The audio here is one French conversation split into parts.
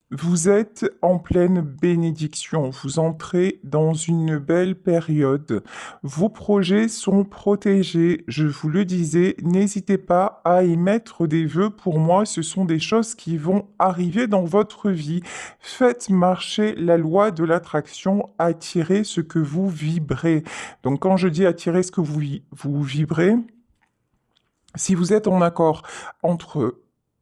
Vous êtes en pleine bénédiction, vous entrez dans une belle période. Vos projets sont protégés, je vous le disais, n'hésitez pas à émettre des vœux pour moi, ce sont des choses qui vont arriver dans votre vie. Faites marcher la loi de l'attraction, attirez ce que vous vibrez. Donc quand je dis attirer ce que vous vibrez, si vous êtes en accord entre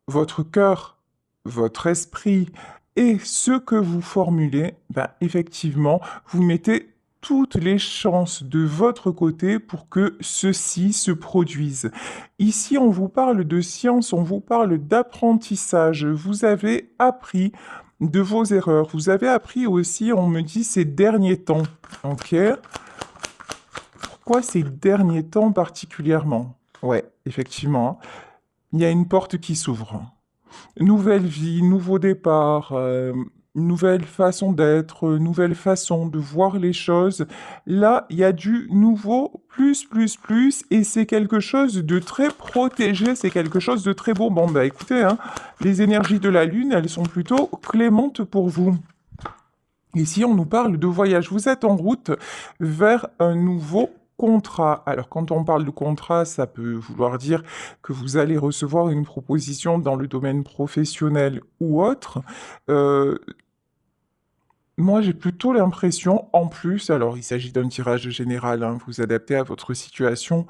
votre cœur, votre esprit et ce que vous formulez, ben effectivement, vous mettez toutes les chances de votre côté pour que ceci se produise. Ici, on vous parle de science, on vous parle d'apprentissage. Vous avez appris de vos erreurs. Vous avez appris aussi, on me dit, ces derniers temps. Ok? Pourquoi ces derniers temps particulièrement? Ouais, effectivement, hein. Il y a une porte qui s'ouvre. Nouvelle vie, nouveau départ, nouvelle façon d'être, nouvelle façon de voir les choses. Là, il y a du nouveau, plus, et c'est quelque chose de très protégé, c'est quelque chose de très beau. Bon, bah écoutez, hein, les énergies de la Lune, elles sont plutôt clémentes pour vous. Ici, on nous parle de voyage. Vous êtes en route vers un nouveau contrat. Alors, quand on parle de contrat, ça peut vouloir dire que vous allez recevoir une proposition dans le domaine professionnel ou autre. Euh, Moi, j'ai plutôt l'impression, en plus, alors il s'agit d'un tirage général, hein, vous adaptez à votre situation,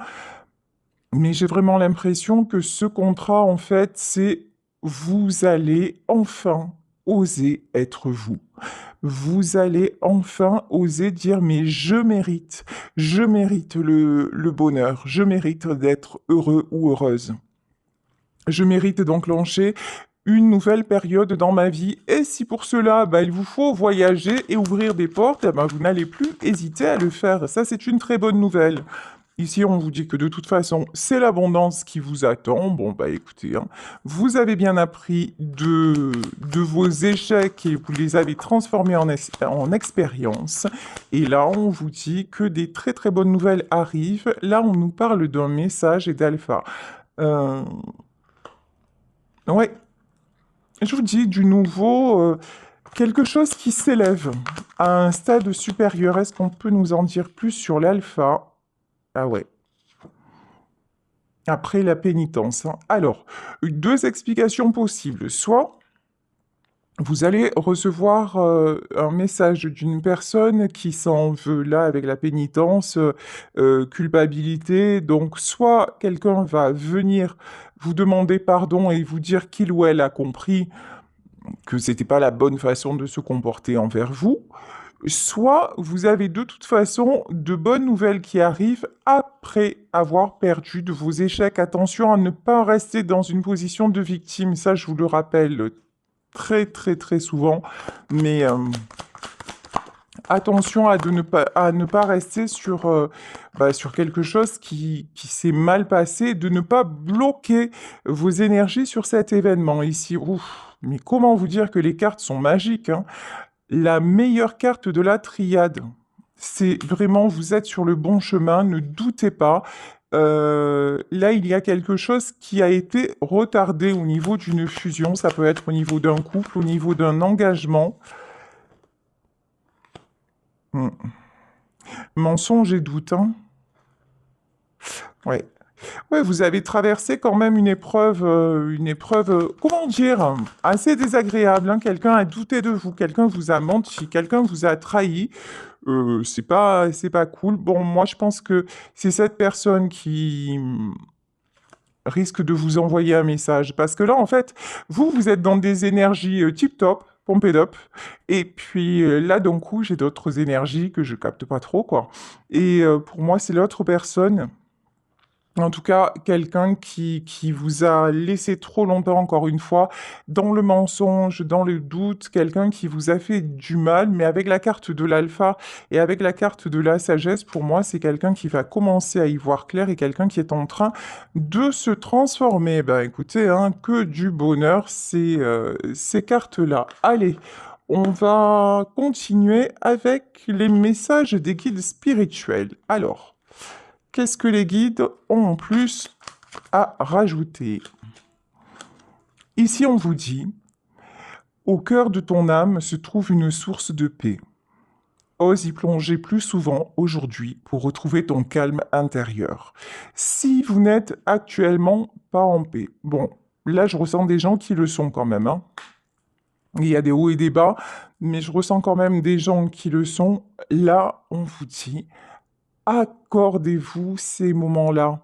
mais j'ai vraiment l'impression que ce contrat, en fait, c'est vous allez enfin oser être vous. Vous allez enfin oser dire, mais je mérite le bonheur, je mérite d'être heureux ou heureuse. Je mérite d'enclencher une nouvelle période dans ma vie. Et si pour cela, bah, il vous faut voyager et ouvrir des portes, eh ben, vous n'allez plus hésiter à le faire. Ça, c'est une très bonne nouvelle. Ici, on vous dit que de toute façon, c'est l'abondance qui vous attend. Bon, bah écoutez, hein, vous avez bien appris de vos échecs et vous les avez transformés en expérience. Et là, on vous dit que des très très bonnes nouvelles arrivent. Là, on nous parle d'un message et d'alpha. Euh, ouais, je vous dis du nouveau, quelque chose qui s'élève à un stade supérieur. Est-ce qu'on peut nous en dire plus sur l'alpha? Ah ouais. Après la pénitence, hein. Alors, deux explications possibles. Soit vous allez recevoir un message d'une personne qui s'en veut là avec la pénitence, culpabilité. Donc, soit quelqu'un va venir vous demander pardon et vous dire qu'il ou elle a compris que c'était pas la bonne façon de se comporter envers vous, soit vous avez de toute façon de bonnes nouvelles qui arrivent après avoir perdu de vos échecs. Attention à ne pas rester dans une position de victime, ça je vous le rappelle très souvent, mais attention à ne pas rester sur, sur quelque chose qui s'est mal passé, de ne pas bloquer vos énergies sur cet événement ici. Ouf, mais comment vous dire que les cartes sont magiques, hein? La meilleure carte de la triade. C'est vraiment, vous êtes sur le bon chemin, ne doutez pas. Là, il y a quelque chose qui a été retardé au niveau d'une fusion. Ça peut être au niveau d'un couple, au niveau d'un engagement. Hmm. Mensonge et doute, hein. Ouais. Ouais, vous avez traversé quand même une épreuve, comment dire, assez désagréable, hein. Quelqu'un a douté de vous, quelqu'un vous a menti, quelqu'un vous a trahi. C'est pas cool. Bon, moi, je pense que c'est cette personne qui risque de vous envoyer un message. Parce que là, en fait, vous êtes dans des énergies tip-top, pompées up. Et puis là, d'un coup, j'ai d'autres énergies que je capte pas trop, quoi. Et pour moi, c'est l'autre personne. En tout cas, quelqu'un qui vous a laissé trop longtemps, encore une fois, dans le mensonge, dans le doute, quelqu'un qui vous a fait du mal, mais avec la carte de l'alpha et avec la carte de la sagesse, pour moi, c'est quelqu'un qui va commencer à y voir clair et quelqu'un qui est en train de se transformer. Ben écoutez, hein, que du bonheur, ces cartes-là. Allez, on va continuer avec les messages des guides spirituels. Alors. Qu'est-ce que les guides ont en plus à rajouter? Ici, on vous dit, Au cœur de ton âme se trouve une source de paix. Ose y plonger plus souvent aujourd'hui pour retrouver ton calme intérieur. Si vous n'êtes actuellement pas en paix, bon, là je ressens des gens qui le sont quand même, hein. Il y a des hauts et des bas, mais je ressens quand même des gens qui le sont. Là, on vous dit, accordez-vous ces moments-là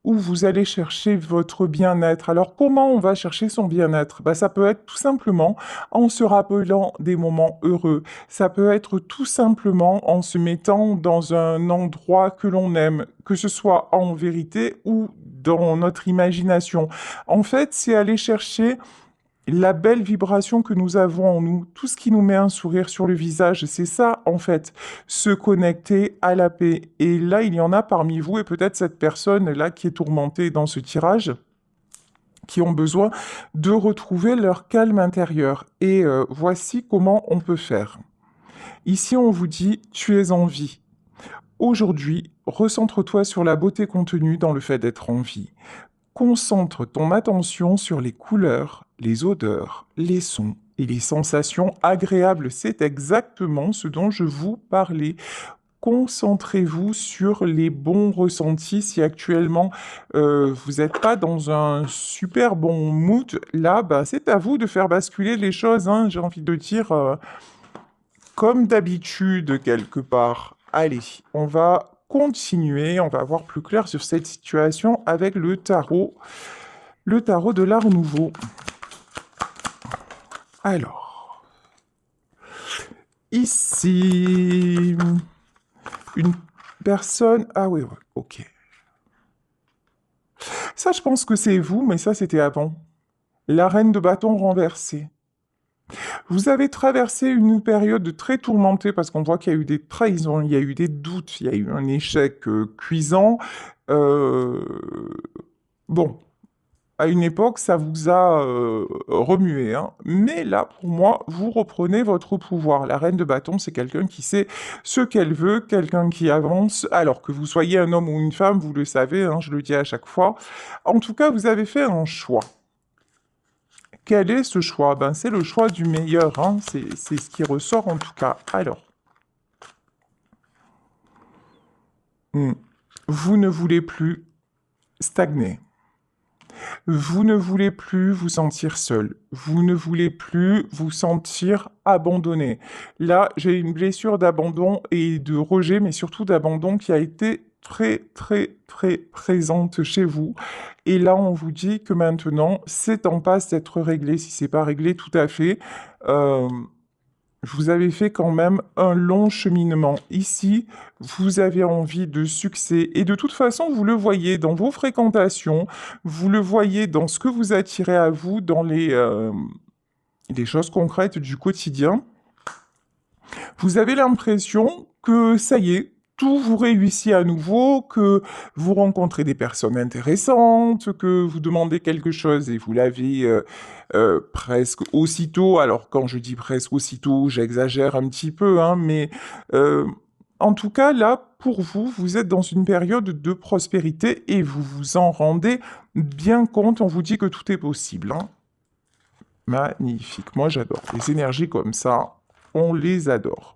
où vous allez chercher votre bien-être. Alors comment on va chercher son bien-être? Ça peut être tout simplement en se rappelant des moments heureux. Ça peut être tout simplement en se mettant dans un endroit que l'on aime, que ce soit en vérité ou dans notre imagination. En fait, c'est aller chercher la belle vibration que nous avons en nous, tout ce qui nous met un sourire sur le visage, c'est ça en fait, se connecter à la paix. Et là, il y en a parmi vous, et peut-être cette personne-là qui est tourmentée dans ce tirage, qui ont besoin de retrouver leur calme intérieur. Et voici comment on peut faire. Ici, on vous dit, tu es en vie. Aujourd'hui, recentre-toi sur la beauté contenue dans le fait d'être en vie. Concentre ton attention sur les couleurs, les odeurs, les sons et les sensations agréables. C'est exactement ce dont je vous parlais. Concentrez-vous sur les bons ressentis. Si actuellement vous n'êtes pas dans un super bon mood, là, c'est à vous de faire basculer les choses, hein, j'ai envie de dire, comme d'habitude quelque part. Allez, on va continuer, on va voir plus clair sur cette situation avec le tarot de l'Art Nouveau. Alors, ici, une personne... Ah oui, ok. Ça, je pense que c'est vous, mais ça, c'était avant. La reine de bâton renversée. Vous avez traversé une période très tourmentée parce qu'on voit qu'il y a eu des trahisons, il y a eu des doutes, il y a eu un échec cuisant. Bon, à une époque, ça vous a remué, hein. Mais là, pour moi, vous reprenez votre pouvoir. La reine de bâton, c'est quelqu'un qui sait ce qu'elle veut, quelqu'un qui avance. Alors que vous soyez un homme ou une femme, vous le savez, hein, je le dis à chaque fois. En tout cas, vous avez fait un choix. Quel est ce choix? C'est le choix du meilleur, hein. C'est ce qui ressort en tout cas. Alors, vous ne voulez plus stagner. Vous ne voulez plus vous sentir seul. Vous ne voulez plus vous sentir abandonné. Là, j'ai une blessure d'abandon et de rejet, mais surtout d'abandon qui a été très, très, très présente chez vous. Et là, on vous dit que maintenant, c'est en passe d'être réglé. Si c'est pas réglé tout à fait, vous avez fait quand même un long cheminement. Ici, vous avez envie de succès et de toute façon, vous le voyez dans vos fréquentations, vous le voyez dans ce que vous attirez à vous, dans les choses concrètes du quotidien. Vous avez l'impression que ça y est, tout vous réussit à nouveau, que vous rencontrez des personnes intéressantes, que vous demandez quelque chose et vous l'avez presque aussitôt. Alors quand je dis presque aussitôt, j'exagère un petit peu, hein, mais en tout cas là, pour vous, vous êtes dans une période de prospérité et vous vous en rendez bien compte. On vous dit que tout est possible, hein. Magnifique, moi j'adore. Les énergies comme ça, on les adore.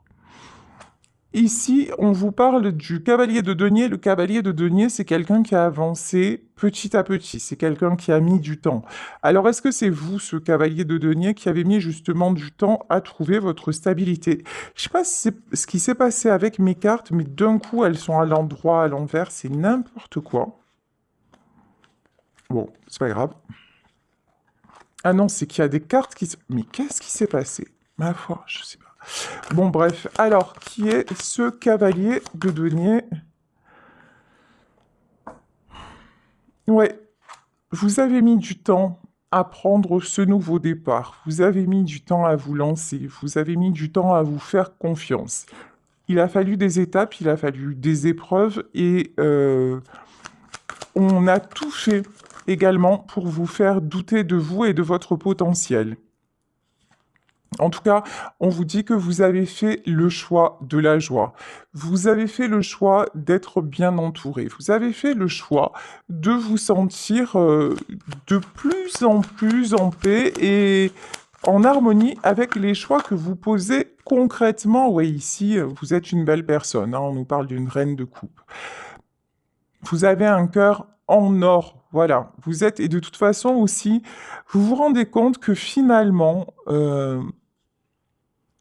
Ici, on vous parle du cavalier de denier. Le cavalier de denier, c'est quelqu'un qui a avancé petit à petit. C'est quelqu'un qui a mis du temps. Alors, est-ce que c'est vous, ce cavalier de denier, qui avez mis justement du temps à trouver votre stabilité? Je sais pas si c'est ce qui s'est passé avec mes cartes, mais d'un coup, elles sont à l'endroit, à l'envers. C'est n'importe quoi. Bon, c'est pas grave. Ah non, c'est qu'il y a des cartes qui... Mais qu'est-ce qui s'est passé? Ma foi, je sais pas. Bon, bref. Alors, qui est ce cavalier de denier? Ouais, vous avez mis du temps à prendre ce nouveau départ. Vous avez mis du temps à vous lancer. Vous avez mis du temps à vous faire confiance. Il a fallu des étapes, il a fallu des épreuves et on a tout fait également pour vous faire douter de vous et de votre potentiel. En tout cas, on vous dit que vous avez fait le choix de la joie. Vous avez fait le choix d'être bien entouré. Vous avez fait le choix de vous sentir de plus en plus en paix et en harmonie avec les choix que vous posez concrètement. Oui, ici, vous êtes une belle personne, hein, on nous parle d'une reine de coupe. Vous avez un cœur en or, voilà. Vous êtes, et de toute façon aussi, vous vous rendez compte que finalement,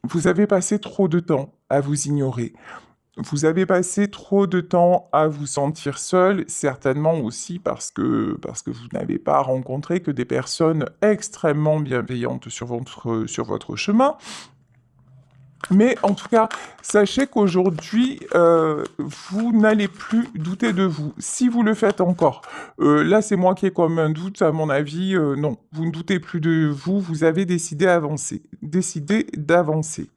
vous avez passé trop de temps à vous ignorer. Vous avez passé trop de temps à vous sentir seul, certainement aussi parce que vous n'avez pas rencontré que des personnes extrêmement bienveillantes sur votre chemin. Mais en tout cas, sachez qu'aujourd'hui, vous n'allez plus douter de vous. Si vous le faites encore, là c'est moi qui ai comme un doute, à mon avis, non, vous ne doutez plus de vous, vous avez décidé d'avancer.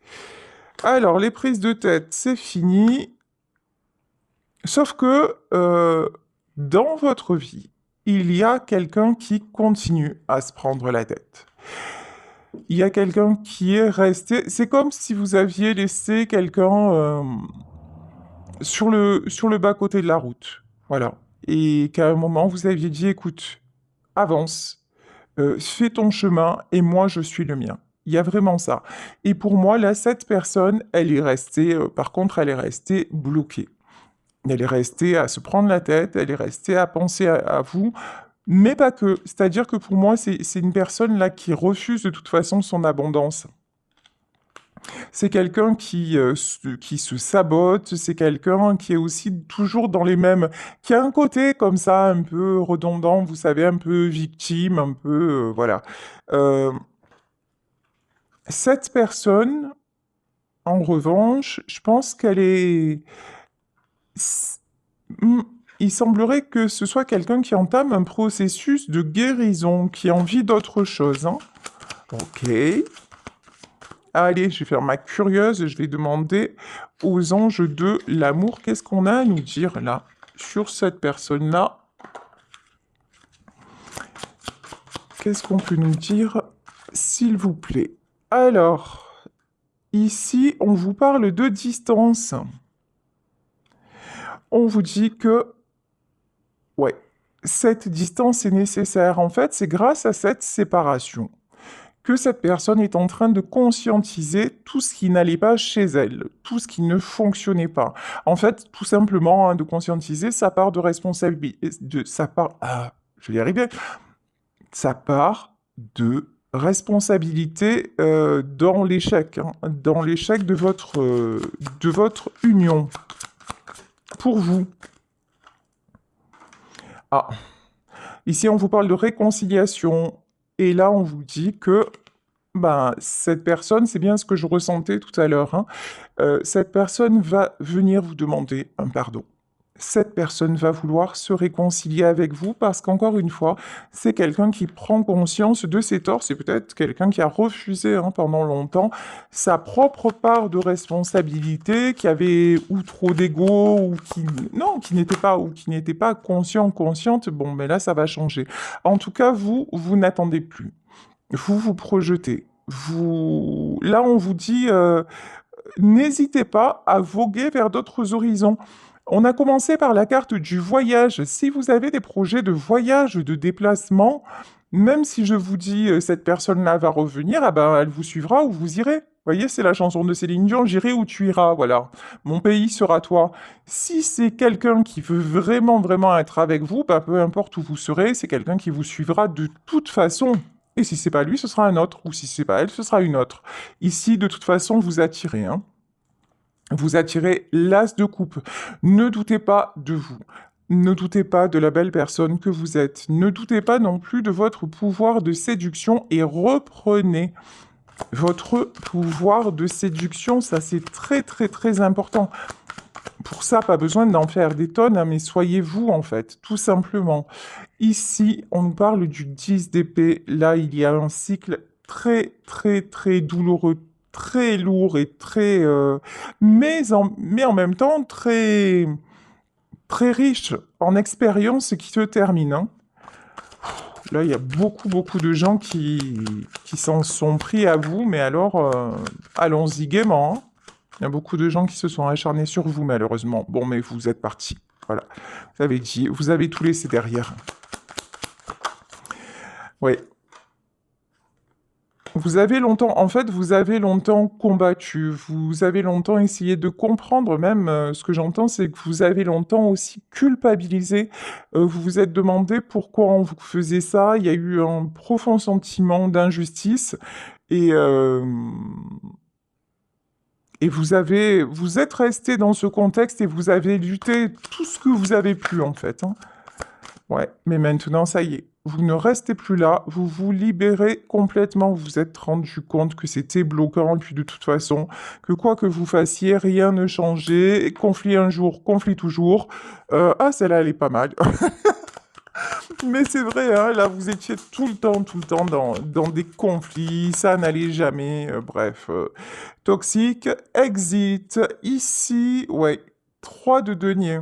Alors, les prises de tête, c'est fini. Sauf que dans votre vie, il y a quelqu'un qui continue à se prendre la tête. Il y a quelqu'un qui est resté. C'est comme si vous aviez laissé quelqu'un sur le bas-côté de la route. Voilà. Et qu'à un moment, vous aviez dit, écoute, avance, fais ton chemin et moi, je suis le mien. Il y a vraiment ça. Et pour moi, là, cette personne, elle est restée, par contre, elle est restée bloquée. Elle est restée à se prendre la tête, elle est restée à penser à vous, mais pas que. C'est-à-dire que pour moi, c'est une personne là qui refuse de toute façon son abondance. C'est quelqu'un qui se sabote, c'est quelqu'un qui est aussi toujours dans les mêmes... qui a un côté comme ça, un peu redondant, vous savez, un peu victime, un peu... voilà. Euh, cette personne, en revanche, je pense qu'elle est... Hmm, il semblerait que ce soit quelqu'un qui entame un processus de guérison, qui a envie d'autre chose, hein. Ok. Allez, je vais faire ma curieuse, je vais demander aux anges de l'amour, qu'est-ce qu'on a à nous dire là, sur cette personne-là? Qu'est-ce qu'on peut nous dire, s'il vous plaît? Alors, ici, on vous parle de distance. On vous dit que, ouais, cette distance est nécessaire. En fait, c'est grâce à cette séparation que cette personne est en train de conscientiser tout ce qui n'allait pas chez elle, tout ce qui ne fonctionnait pas. En fait, tout simplement, hein, de conscientiser sa part de responsabilité, je vais y arriver, sa part de responsabilité dans l'échec, hein, dans l'échec de votre union. Pour vous. Ah, ici on vous parle de réconciliation, et là on vous dit que ben, cette personne, c'est bien ce que je ressentais tout à l'heure, hein, cette personne va venir vous demander un pardon. Cette personne va vouloir se réconcilier avec vous parce qu'encore une fois, c'est quelqu'un qui prend conscience de ses torts. C'est peut-être quelqu'un qui a refusé, hein, pendant longtemps sa propre part de responsabilité, qui avait ou trop d'ego ou qui non, qui n'était pas consciente. Bon, mais là, ça va changer. En tout cas, vous n'attendez plus. Vous vous projetez. Là, on vous dit, n'hésitez pas à voguer vers d'autres horizons. On a commencé par la carte du voyage. Si vous avez des projets de voyage, de déplacement, même si je vous dis cette personne-là va revenir, ah ben, elle vous suivra ou vous irez. Vous voyez, c'est la chanson de Céline Dion, j'irai où tu iras, voilà. Mon pays sera toi. Si c'est quelqu'un qui veut vraiment, vraiment être avec vous, bah, peu importe où vous serez, c'est quelqu'un qui vous suivra de toute façon. Et si c'est pas lui, ce sera un autre. Ou si c'est pas elle, ce sera une autre. Ici, de toute façon, vous attirez, hein. Vous attirez l'as de coupe. Ne doutez pas de vous. Ne doutez pas de la belle personne que vous êtes. Ne doutez pas non plus de votre pouvoir de séduction et reprenez votre pouvoir de séduction. Ça, c'est très, très, très important. Pour ça, pas besoin d'en faire des tonnes, hein, mais soyez vous, en fait, tout simplement. Ici, on nous parle du 10 d'épée. Là, il y a un cycle très, très, très douloureux, très lourd et très... mais en même temps, très, très riche en expérience qui se termine, hein. Là, il y a beaucoup, beaucoup de gens qui s'en sont pris à vous, mais alors, allons-y gaiement, hein. Il y a beaucoup de gens qui se sont acharnés sur vous, malheureusement. Bon, mais vous êtes partis. Voilà. Vous avez dit, vous avez tout laissé derrière. Oui. Vous avez longtemps, en fait, vous avez longtemps combattu, vous avez longtemps essayé de comprendre, même ce que j'entends, c'est que vous avez longtemps aussi culpabilisé. Vous vous êtes demandé pourquoi on vous faisait ça. Il y a eu un profond sentiment d'injustice et, euh, et vous êtes resté dans ce contexte et vous avez lutté tout ce que vous avez pu, en fait, hein. Ouais, mais maintenant, ça y est, vous ne restez plus là, vous vous libérez complètement, vous vous êtes rendu compte que c'était bloquant, et puis de toute façon, que quoi que vous fassiez, rien ne changeait, conflit un jour, conflit toujours. Ah, celle-là, elle est pas mal. Mais c'est vrai, hein, là, vous étiez tout le temps dans des conflits, ça n'allait jamais, bref. Toxique, exit, ici, ouais, 3 de denier.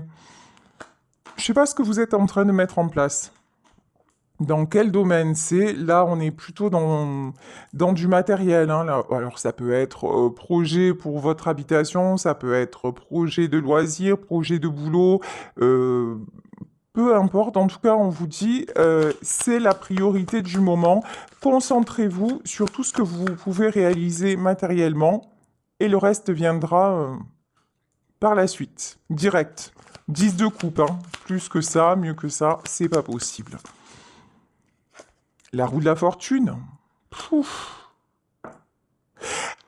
Je sais pas ce que vous êtes en train de mettre en place. Dans quel domaine c'est? Là, on est plutôt dans du matériel, hein, là. Alors, ça peut être projet pour votre habitation, ça peut être projet de loisirs, projet de boulot, euh, peu importe. En tout cas, on vous dit, c'est la priorité du moment. Concentrez-vous sur tout ce que vous pouvez réaliser matériellement et le reste viendra par la suite, direct. 10 de coupe, hein. Plus que ça, mieux que ça, c'est pas possible. La roue de la fortune. Pouf.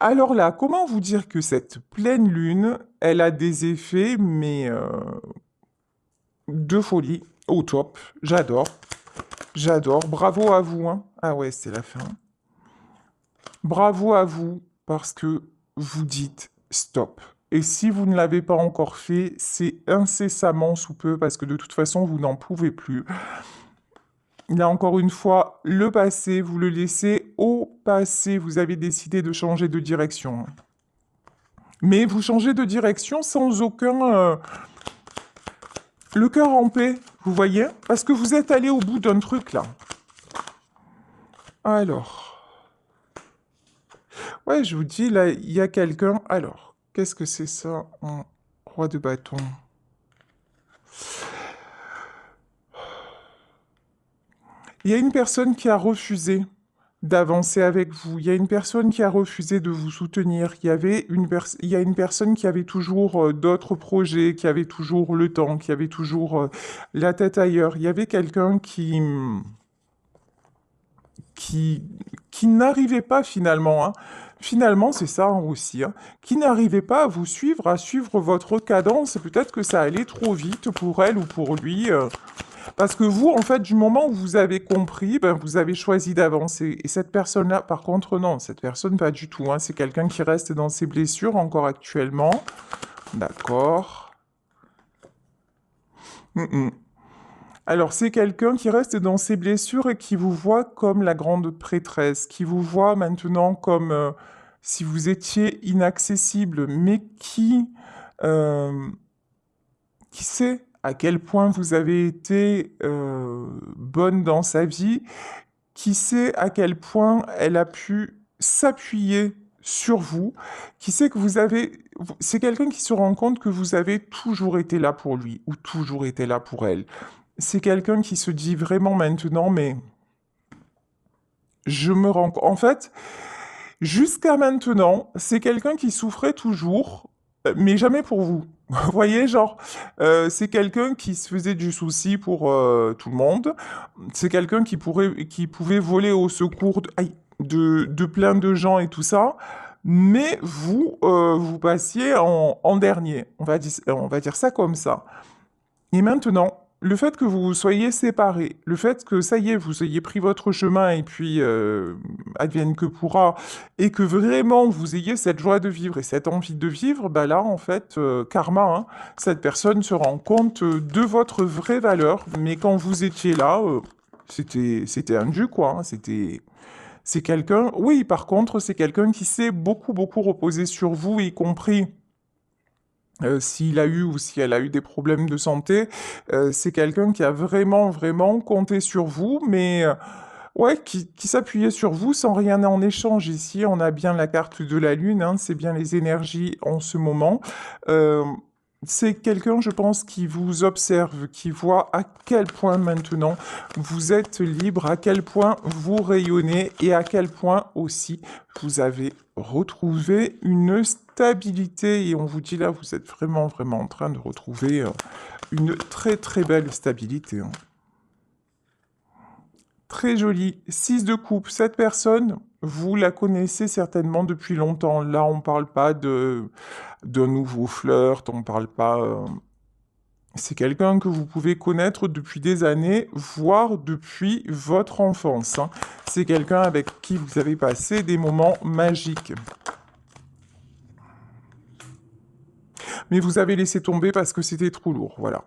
Alors là, comment vous dire que cette pleine lune, elle a des effets, mais de folie, au top. J'adore, j'adore. Bravo à vous, hein. Ah ouais, c'est la fin. Bravo à vous, parce que vous dites stop. Et si vous ne l'avez pas encore fait, c'est incessamment sous peu, parce que de toute façon, vous n'en pouvez plus. Là, encore une fois, le passé, vous le laissez au passé. Vous avez décidé de changer de direction. Mais vous changez de direction sans aucun... le cœur en paix, vous voyez? Parce que vous êtes allé au bout d'un truc, là. Alors... Ouais, je vous dis, là, il y a quelqu'un... Alors, qu'est-ce que c'est ça? Un roi de bâton. Il y a une personne qui a refusé d'avancer avec vous. Il y a une personne qui a refusé de vous soutenir. Il y a une personne qui avait toujours d'autres projets, qui avait toujours le temps, qui avait toujours la tête ailleurs. Il y avait quelqu'un qui, qui n'arrivait pas finalement, hein. Finalement, c'est ça aussi, hein, qui n'arrivait pas à vous suivre, à suivre votre cadence. Peut-être que ça allait trop vite pour elle ou pour lui. Parce que vous, en fait, du moment où vous avez compris, ben, vous avez choisi d'avancer. Et cette personne-là, par contre, non, cette personne, pas du tout, hein. C'est quelqu'un qui reste dans ses blessures encore actuellement. D'accord. Mm, mm. Alors, c'est quelqu'un qui reste dans ses blessures et qui vous voit comme la grande prêtresse, qui vous voit maintenant comme si vous étiez inaccessible, mais euh, qui sait à quel point vous avez été bonne dans sa vie, qui sait à quel point elle a pu s'appuyer sur vous, qui sait que vous avez... C'est quelqu'un qui se rend compte que vous avez toujours été là pour lui ou toujours été là pour elle. C'est quelqu'un qui se dit vraiment maintenant, mais je me rends... En fait, jusqu'à maintenant, c'est quelqu'un qui souffrait toujours, mais jamais pour vous. Vous voyez, genre, c'est quelqu'un qui se faisait du souci pour tout le monde. C'est quelqu'un qui pouvait voler au secours de plein de gens et tout ça. Mais vous, vous passiez en dernier. On va dire ça comme ça. Et maintenant, le fait que vous soyez séparés, le fait que ça y est, vous ayez pris votre chemin et puis advienne que pourra, et que vraiment vous ayez cette joie de vivre et cette envie de vivre, bah là, en fait, karma, hein, cette personne se rend compte de votre vraie valeur. Mais quand vous étiez là, c'était un dû, quoi, hein, c'est quelqu'un, oui, par contre, c'est quelqu'un qui s'est beaucoup reposé sur vous, y compris s'il a eu ou si elle a eu des problèmes de santé, c'est quelqu'un qui a vraiment compté sur vous, mais ouais, qui s'appuyait sur vous sans rien en échange. Ici, on a bien la carte de la Lune, hein, c'est bien les énergies en ce moment. Euh, C'est quelqu'un, je pense, qui vous observe, qui voit à quel point maintenant vous êtes libre, à quel point vous rayonnez et à quel point aussi vous avez retrouvé une stabilité. Et on vous dit là, vous êtes vraiment, vraiment en train de retrouver une très, très belle stabilité, hein. Très joli. 6 de coupe. Cette personne, vous la connaissez certainement depuis longtemps. Là, on ne parle pas d'un nouveau flirt, on ne parle pas. C'est quelqu'un que vous pouvez connaître depuis des années, voire depuis votre enfance, hein. C'est quelqu'un avec qui vous avez passé des moments magiques. Mais vous avez laissé tomber parce que c'était trop lourd, voilà.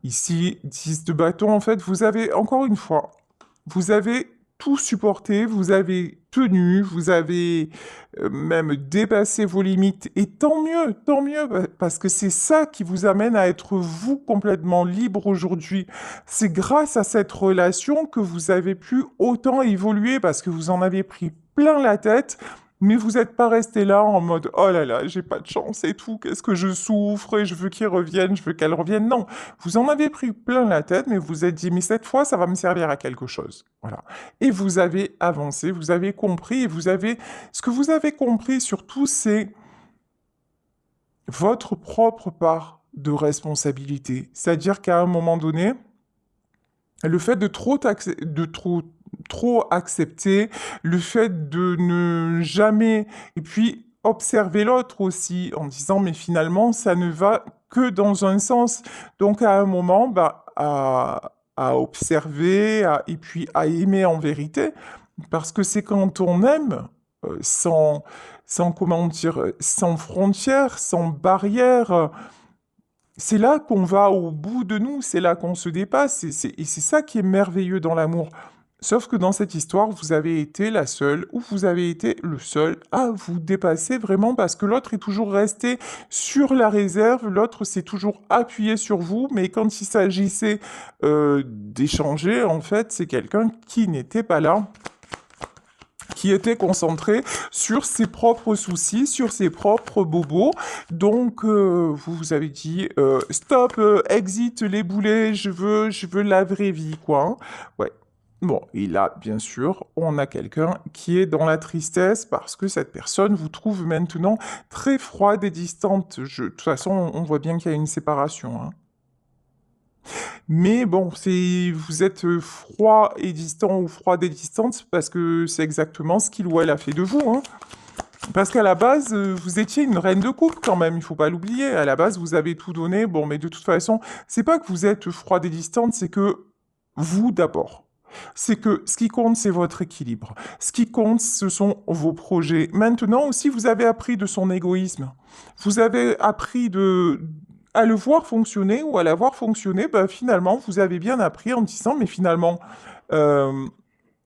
Ici, 10 de bâton, en fait, vous avez, encore une fois, vous avez tout supporté, vous avez tenu, vous avez même dépassé vos limites. Et tant mieux, parce que c'est ça qui vous amène à être vous complètement libre aujourd'hui. C'est grâce à cette relation que vous avez pu autant évoluer, parce que vous en avez pris plein la tête. Mais vous n'êtes pas resté là en mode oh là là, j'ai pas de chance et tout, qu'est-ce que je souffre et je veux qu'il revienne, je veux qu'elle revienne. Non, vous en avez pris plein la tête, mais vous vous êtes dit mais cette fois ça va me servir à quelque chose. Voilà. Et vous avez avancé, vous avez compris et vous avez. Ce que vous avez compris surtout, c'est votre propre part de responsabilité. C'est-à-dire qu'à un moment donné, le fait de trop accepter, le fait de ne jamais, et puis observer l'autre aussi en disant mais finalement ça ne va que dans un sens. Donc à un moment, bah, à observer et puis à aimer en vérité, parce que c'est quand on aime sans comment dire, sans frontières, sans barrières. C'est là qu'on va au bout de nous, c'est là qu'on se dépasse, et c'est ça qui est merveilleux dans l'amour. Sauf que dans cette histoire, vous avez été la seule, ou vous avez été le seul à vous dépasser vraiment parce que l'autre est toujours resté sur la réserve, l'autre s'est toujours appuyé sur vous, mais quand il s'agissait d'échanger, en fait, c'est quelqu'un qui n'était pas là, qui était concentré sur ses propres soucis, sur ses propres bobos. Donc, vous vous avez dit, stop, exit les boulets, je veux la vraie vie, quoi, hein. Ouais. Bon, et là, bien sûr, on a quelqu'un qui est dans la tristesse parce que cette personne vous trouve maintenant très froide et distante. De toute façon, on voit bien qu'il y a une séparation, hein. Mais bon, vous êtes froid et distant ou froide et distante parce que c'est exactement ce qu'il ou elle a fait de vous, hein. Parce qu'à la base, vous étiez une reine de coupe quand même, il faut pas l'oublier. À la base, vous avez tout donné. Bon, mais de toute façon, c'est pas que vous êtes froide et distante, c'est que vous d'abord. C'est que ce qui compte, c'est votre équilibre. Ce qui compte, ce sont vos projets. Maintenant aussi, vous avez appris de son égoïsme. Vous avez appris à le voir fonctionner ou à la voir fonctionner. Ben, finalement, vous avez bien appris en disant, mais finalement, euh,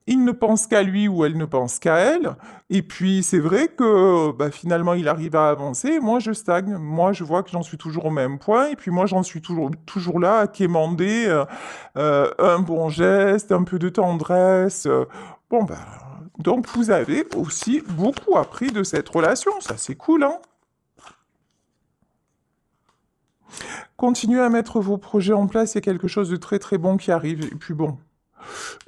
il ne pense qu'à lui ou elle ne pense qu'à elle. Et puis, c'est vrai que bah, finalement, il arrive à avancer. Et moi, je stagne. Moi, je vois que j'en suis toujours au même point. Et puis, moi, j'en suis toujours là à quémander un bon geste, un peu de tendresse. Bon, bah, donc, vous avez aussi beaucoup appris de cette relation. Ça, c'est cool, hein? Continuez à mettre vos projets en place. Il y a quelque chose de très, très bon qui arrive. Et puis, bon.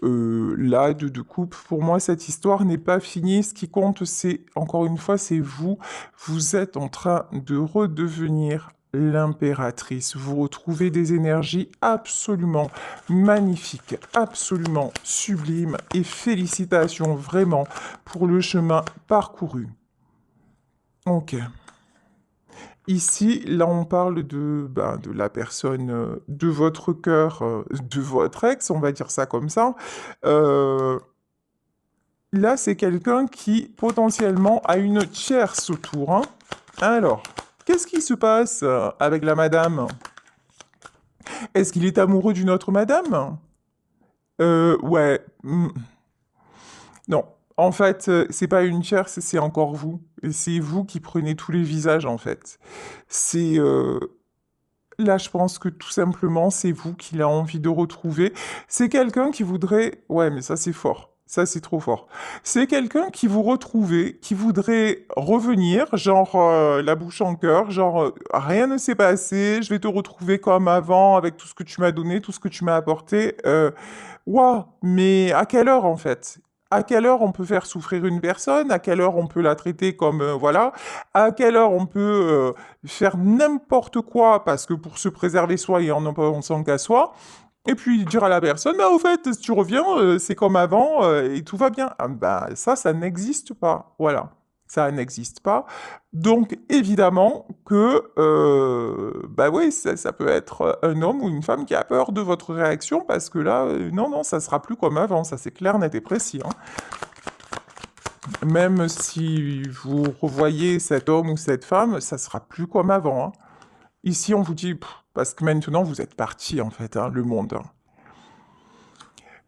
Là, de coupe, pour moi, cette histoire n'est pas finie. Ce qui compte, c'est, encore une fois, c'est vous. Vous êtes en train de redevenir l'impératrice. Vous retrouvez des énergies absolument magnifiques, absolument sublimes, et félicitations vraiment pour le chemin parcouru. Ok. Ici, là, on parle de la personne de votre cœur, de votre ex, on va dire ça comme ça. Euh, Là, c'est quelqu'un qui potentiellement a une tierce autour, hein. Alors, qu'est-ce qui se passe avec la madame? Est-ce qu'il est amoureux d'une autre madame? Ouais. Non. En fait, c'est pas une tierce, c'est encore vous. Et c'est vous qui prenez tous les visages, en fait. C'est... Là, je pense que tout simplement, c'est vous qu'il a envie de retrouver. C'est quelqu'un qui voudrait... Ouais, mais ça, c'est fort. Ça, c'est trop fort. C'est quelqu'un qui vous retrouvait, qui voudrait revenir, genre la bouche en cœur, genre rien ne s'est passé, je vais te retrouver comme avant avec tout ce que tu m'as donné, tout ce que tu m'as apporté. Ouah, mais à quelle heure en fait? À quelle heure on peut faire souffrir une personne? À quelle heure on peut la traiter comme voilà? À quelle heure on peut faire n'importe quoi parce que pour se préserver soi et en pensant qu'à soi? Et puis dire à la personne, bah au fait, si tu reviens, c'est comme avant et tout va bien. Ah, bah ça n'existe pas. Voilà, ça n'existe pas. Donc évidemment que, bah oui, ça peut être un homme ou une femme qui a peur de votre réaction parce que là, non, non, ça sera plus comme avant. Ça c'est clair, net et précis, hein. Même si vous revoyez cet homme ou cette femme, ça sera plus comme avant, hein. Ici, on vous dit, parce que maintenant vous êtes parti en fait, hein, le monde, hein.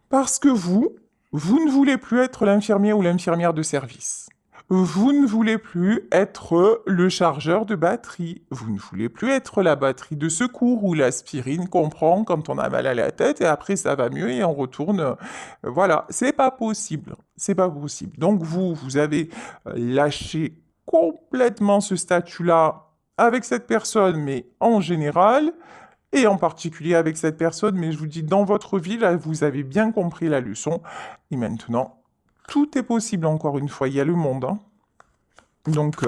Parce que vous ne voulez plus être l'infirmier ou l'infirmière de service. Vous ne voulez plus être le chargeur de batterie. Vous ne voulez plus être la batterie de secours où l'aspirine qu'on prend quand on a mal à la tête et après ça va mieux et on retourne. Voilà, c'est pas possible. C'est pas possible. Donc vous avez lâché complètement ce statut-là avec cette personne, mais en général, et en particulier avec cette personne, mais je vous dis, dans votre vie, là, vous avez bien compris la leçon. Et maintenant, tout est possible, encore une fois, il y a le monde, hein. Donc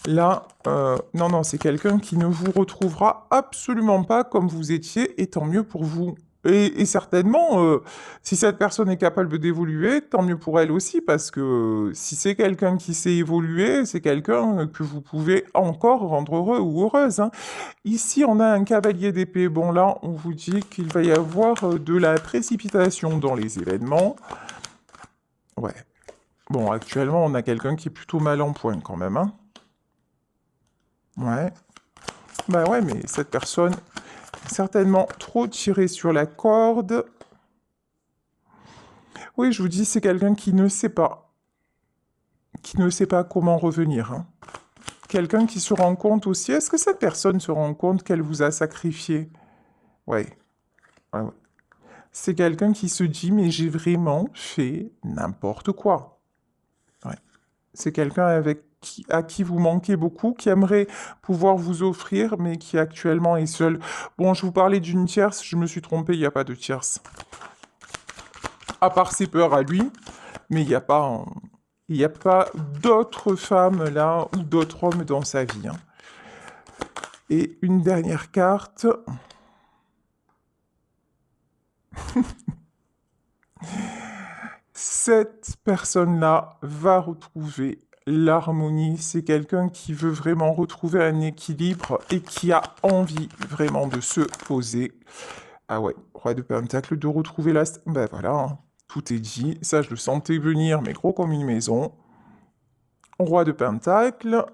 là, non, non, c'est quelqu'un qui ne vous retrouvera absolument pas comme vous étiez, et tant mieux pour vous. Et certainement, si cette personne est capable d'évoluer, tant mieux pour elle aussi, parce que si c'est quelqu'un qui sait évoluer, c'est quelqu'un que vous pouvez encore rendre heureux ou heureuse, hein. Ici, on a un cavalier d'épée. Bon, là, on vous dit qu'il va y avoir de la précipitation dans les événements. Ouais. Bon, actuellement, on a quelqu'un qui est plutôt mal en point quand même, hein. Ouais. Bah ouais, mais cette personne est certainement trop tirée sur la corde. Oui, je vous dis, c'est quelqu'un qui ne sait pas. Qui ne sait pas comment revenir, hein. Quelqu'un qui se rend compte aussi. Est-ce que cette personne se rend compte qu'elle vous a sacrifié? Ouais. Ouais, ouais. C'est quelqu'un qui se dit, mais j'ai vraiment fait n'importe quoi. Ouais. C'est quelqu'un à qui vous manquez beaucoup, qui aimerait pouvoir vous offrir, mais qui actuellement est seul. Bon, je vous parlais d'une tierce, je me suis trompé, il n'y a pas de tierce. À part ses peurs à lui, mais il n'y a pas d'autres femmes là ou d'autres hommes dans sa vie, hein. Et une dernière carte. Cette personne-là va retrouver l'harmonie. C'est quelqu'un qui veut vraiment retrouver un équilibre et qui a envie vraiment de se poser. Ah ouais, roi de pentacle, de retrouver la... Ben voilà, hein, tout est dit. Ça, je le sentais venir, mais gros comme une maison. Roi de pentacle.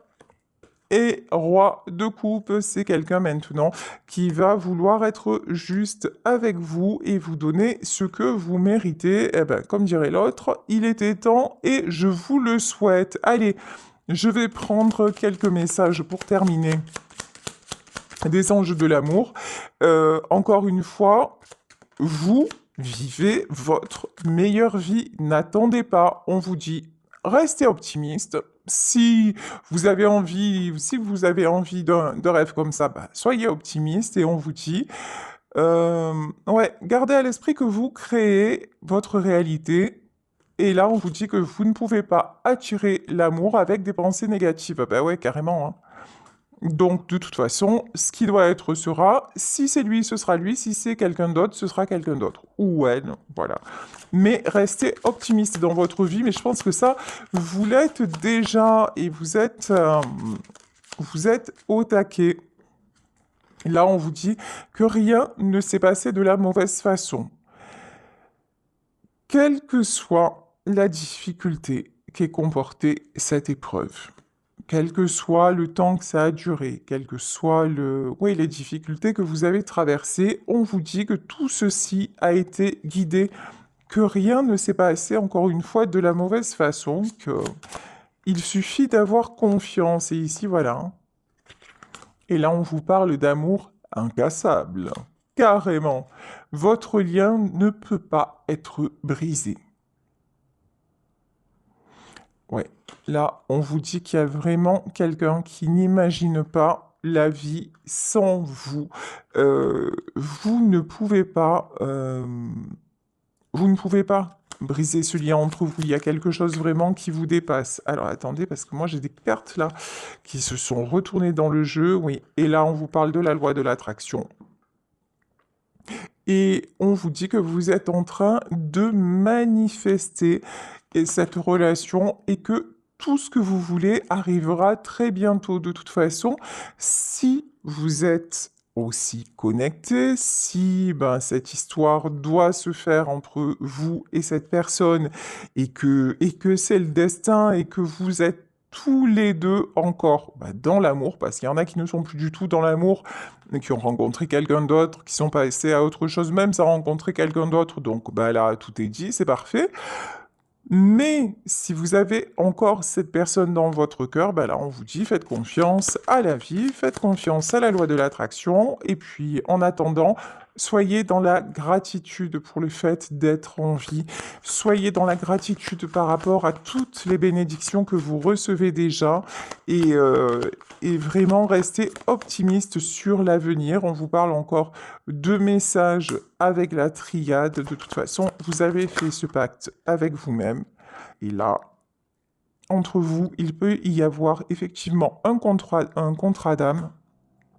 Et roi de coupe, c'est quelqu'un maintenant qui va vouloir être juste avec vous et vous donner ce que vous méritez. Eh ben, comme dirait l'autre, il était temps et je vous le souhaite. Allez, je vais prendre quelques messages pour terminer. Des anges de l'amour. Encore une fois, vous vivez votre meilleure vie. N'attendez pas. On vous dit, restez optimiste. Si vous avez envie de rêve comme ça, bah, soyez optimiste et on vous dit, ouais, gardez à l'esprit que vous créez votre réalité. Et là, on vous dit que vous ne pouvez pas attirer l'amour avec des pensées négatives. Bah ouais, carrément, hein. Donc, de toute façon, ce qui doit être sera. Si c'est lui, ce sera lui. Si c'est quelqu'un d'autre, ce sera quelqu'un d'autre. Ou elle, voilà. Mais restez optimiste dans votre vie. Mais je pense que ça, vous l'êtes déjà et vous êtes au taquet. Là, on vous dit que rien ne s'est passé de la mauvaise façon. Quelle que soit la difficulté qu'ait comportée cette épreuve, quel que soit le temps que ça a duré, quelles que soient oui, les difficultés que vous avez traversées, on vous dit que tout ceci a été guidé, que rien ne s'est passé, encore une fois, de la mauvaise façon, que il suffit d'avoir confiance. Et ici, voilà, hein. Et là, on vous parle d'amour incassable. Carrément. Votre lien ne peut pas être brisé. Ouais, là, on vous dit qu'il y a vraiment quelqu'un qui n'imagine pas la vie sans vous. Vous ne pouvez pas, vous ne pouvez pas briser ce lien entre vous. Il y a quelque chose vraiment qui vous dépasse. Alors attendez, parce que moi j'ai des cartes là qui se sont retournées dans le jeu. Oui, et là on vous parle de la loi de l'attraction. Et on vous dit que vous êtes en train de manifester cette relation et que tout ce que vous voulez arrivera très bientôt. De toute façon, si vous êtes aussi connecté, si ben, cette histoire doit se faire entre vous et cette personne et que c'est le destin et que vous êtes tous les deux encore bah, dans l'amour, parce qu'il y en a qui ne sont plus du tout dans l'amour, qui ont rencontré quelqu'un d'autre, qui sont passés à autre chose, même sans rencontrer quelqu'un d'autre. Donc bah là, tout est dit, c'est parfait. Mais si vous avez encore cette personne dans votre cœur, bah là on vous dit faites confiance à la vie, faites confiance à la loi de l'attraction, et puis en attendant, soyez dans la gratitude pour le fait d'être en vie, soyez dans la gratitude par rapport à toutes les bénédictions que vous recevez déjà, et, euh, et vraiment restez optimiste sur l'avenir. On vous parle encore de messages avec la triade. De toute façon, vous avez fait ce pacte avec vous-même. Et là, entre vous, il peut y avoir effectivement un contrat d'âme.